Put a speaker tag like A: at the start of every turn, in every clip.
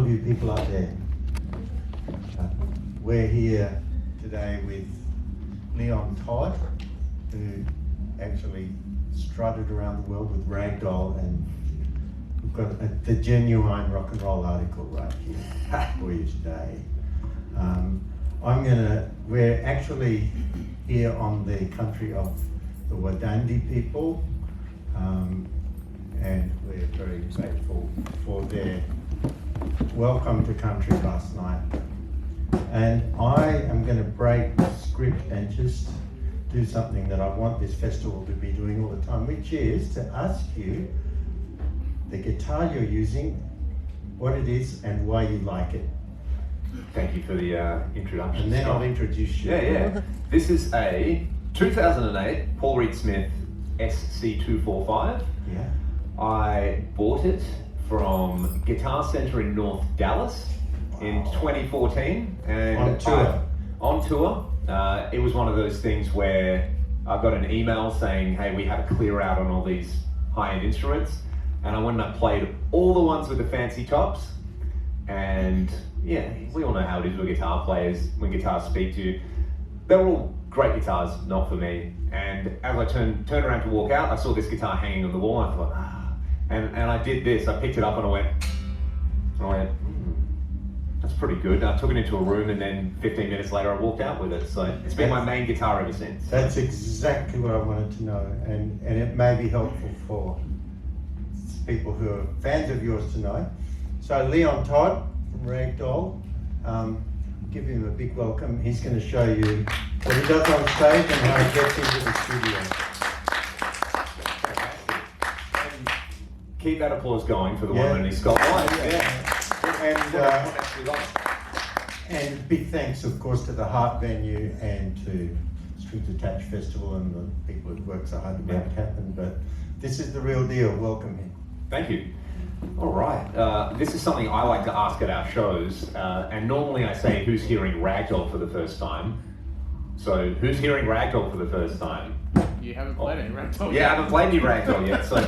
A: of you people up there. We're here today with Todd, who actually strutted around the world with Ragdoll, and we've got the genuine rock and roll article right here for you today. We're actually here on the country of the Wadandi people, and we're very grateful for their welcome to country last night. And I am going to break script and just do something that I want this festival to be doing all the time, which is to ask you the guitar you're using, what it is and why you like it.
B: Thank you for the introduction.
A: And then I'll introduce you.
B: Yeah. This is a 2008 Paul Reed Smith SC245.
A: Yeah.
B: I bought it from Guitar Center in North Dallas in 2014. And
A: on tour.
B: On tour. It was one of those things where I got an email saying, hey, we have a clear out on all these high-end instruments. And I went and I played all the ones with the fancy tops. And yeah, we all know how it is with guitar players when guitars speak to you. They were all great guitars, not for me. And as I turned around to walk out, I saw this guitar hanging on the wall, and I thought, and I did this. I picked it up and I went, that's pretty good. I took it into a room, and then 15 minutes later, I walked out with it. So it's been my main guitar ever since.
A: That's exactly what I wanted to know, and it may be helpful for people who are fans of yours to know. So Todd from Ragdoll, give him a big welcome. He's going to show you what he does on stage and how he gets into the studio.
B: And keep that applause going for the one and his Scott White.
A: And big thanks, of course, to the Heart Venue and to Strings Attached Festival and the people who work so hard to make it happen. But this is the real deal. Welcome him.
B: Thank you. All right. This is something I like to ask at our shows, and normally I say, who's hearing Ragdoll for the first time? So, who's hearing Ragdoll for the first time?
C: You haven't played any Ragdoll yet.
B: Yeah, I haven't played any Ragdoll yet. So,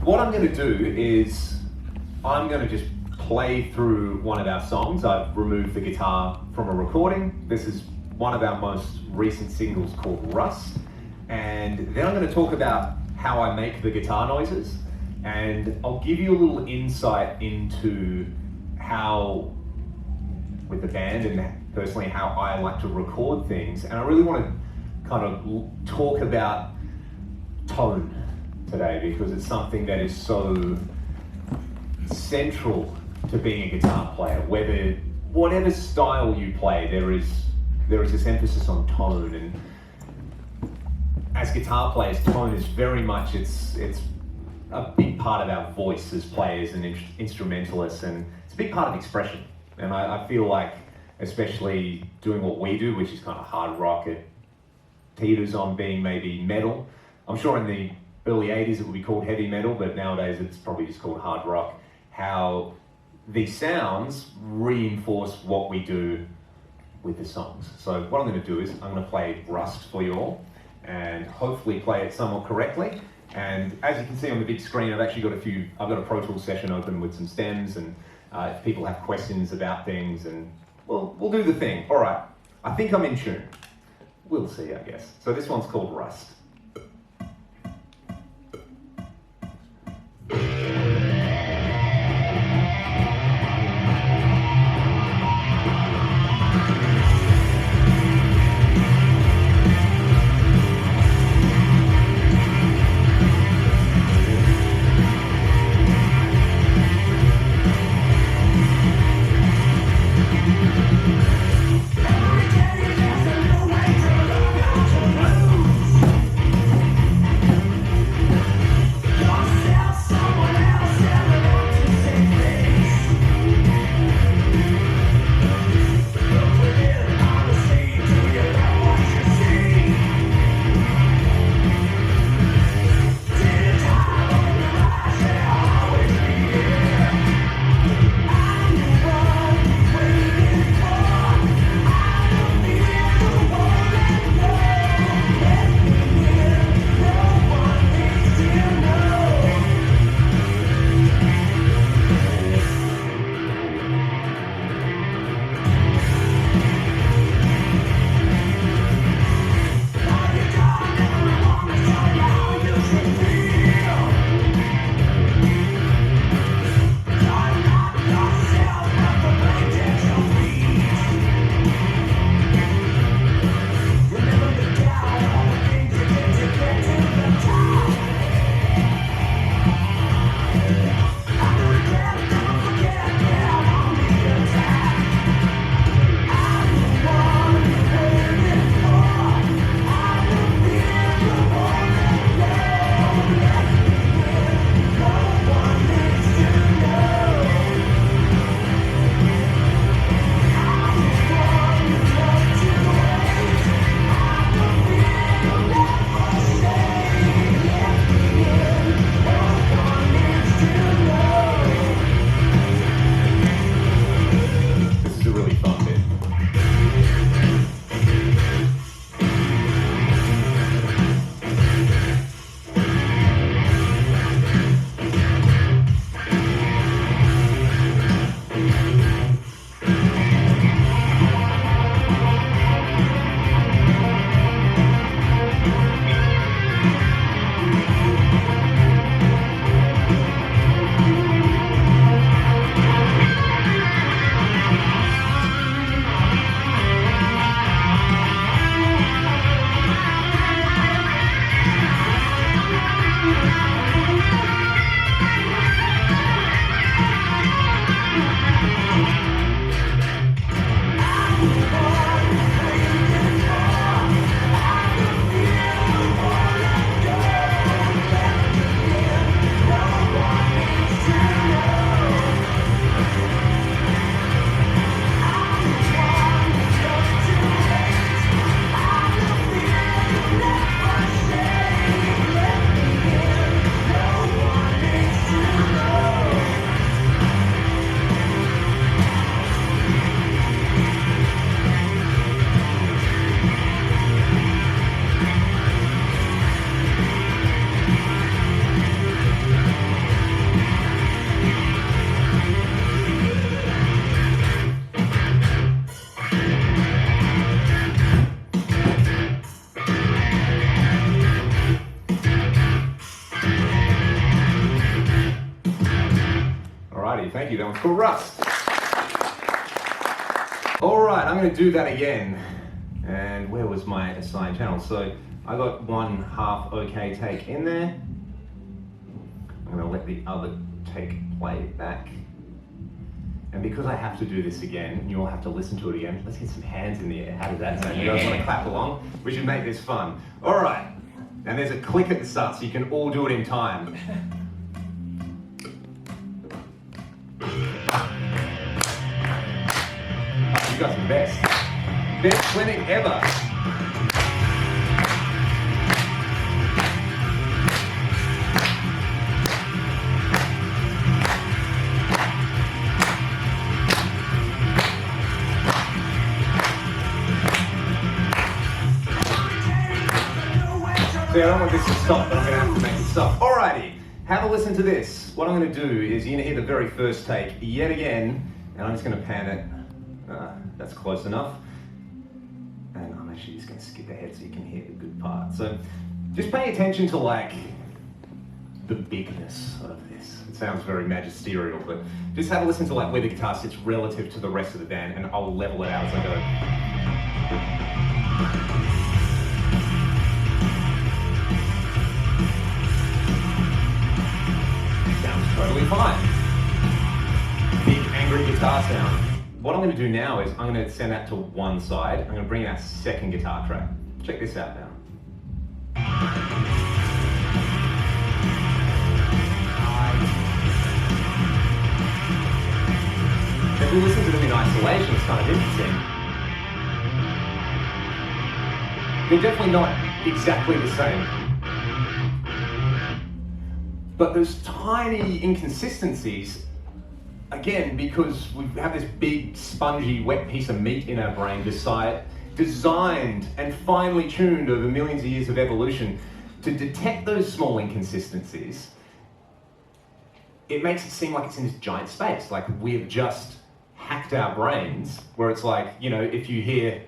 B: what I'm going to do is, I'm going to just play through one of our songs. I've removed the guitar from a recording. This is one of our most recent singles called Rust. And then I'm going to talk about how I make the guitar noises. And I'll give you a little insight into how, with the band and personally how I like to record things. And I really want to kind of talk about tone today, because it's something that is so central to being a guitar player. Whatever style you play, there is this emphasis on tone. And as guitar players, tone is very much, it's a big part of our voice as players and instrumentalists, and it's a big part of expression. And I feel like, especially doing what we do, which is kind of hard rock, it teeters on being maybe metal. I'm sure in the early 80s it would be called heavy metal, but nowadays it's probably just called hard rock. How these sounds reinforce what we do with the songs. So what I'm going to do is I'm going to play Rust for you all, and hopefully play it somewhat correctly. And as you can see on the big screen, I've actually got I've got a Pro Tools session open with some stems, and if people have questions about things, and we'll do the thing. All right, I think I'm in tune. We'll see, I guess. So this one's called Rust. one's called Rust. All right, I'm going to do that again. And where was my assigned channel? So I got one half okay take in there. I'm going to let the other take play back. And because I have to do this again, and you all have to listen to it again, let's get some hands in the air. How does that sound? You guys want to clap along? We should make this fun. All right. And there's a click at the start, so you can all do it in time. Oh, you guys are the best. Best clinic ever. See, I don't want this to stop, but I'm going to have to make it stop. Alrighty, have a listen to this. What I'm going to do is you're going to hear the very first take yet again, and I'm just going to pan it. That's close enough. And I'm actually just going to skip ahead so you can hear the good part. So just pay attention to like the bigness of this. It sounds very magisterial, but just have a listen to like where the guitar sits relative to the rest of the band, and I'll level it out as I go. Totally fine. Big angry guitar sound. What I'm going to do now is I'm going to send that to one side. I'm going to bring in our second guitar track. Check this out now. If we listen to them in isolation, it's kind of interesting. They're definitely not exactly the same. But those tiny inconsistencies, again, because we have this big, spongy, wet piece of meat in our brain, designed and finely tuned over millions of years of evolution to detect those small inconsistencies, it makes it seem like it's in this giant space, like we have just hacked our brains, where it's like, you know, if you hear,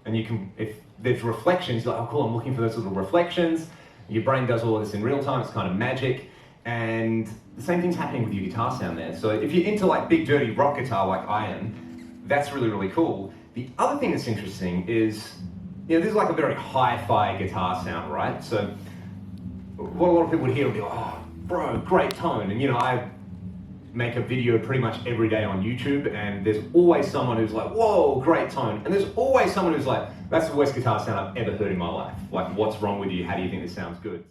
B: and you can, if there's reflections, you're like, oh cool, I'm looking for those little reflections. Your brain does all of this in real time, it's kind of magic, and the same thing's happening with your guitar sound there. So if you're into like big dirty rock guitar like I am, that's really, really cool. The other thing that's interesting is, you know, this is like a very hi-fi guitar sound, right? So what a lot of people would hear would be like, oh, bro, great tone. And you know, I make a video pretty much every day on YouTube, and there's always someone who's like, whoa, great tone. And there's always someone who's like, that's the worst guitar sound I've ever heard in my life. Like, what's wrong with you? How do you think this sounds good?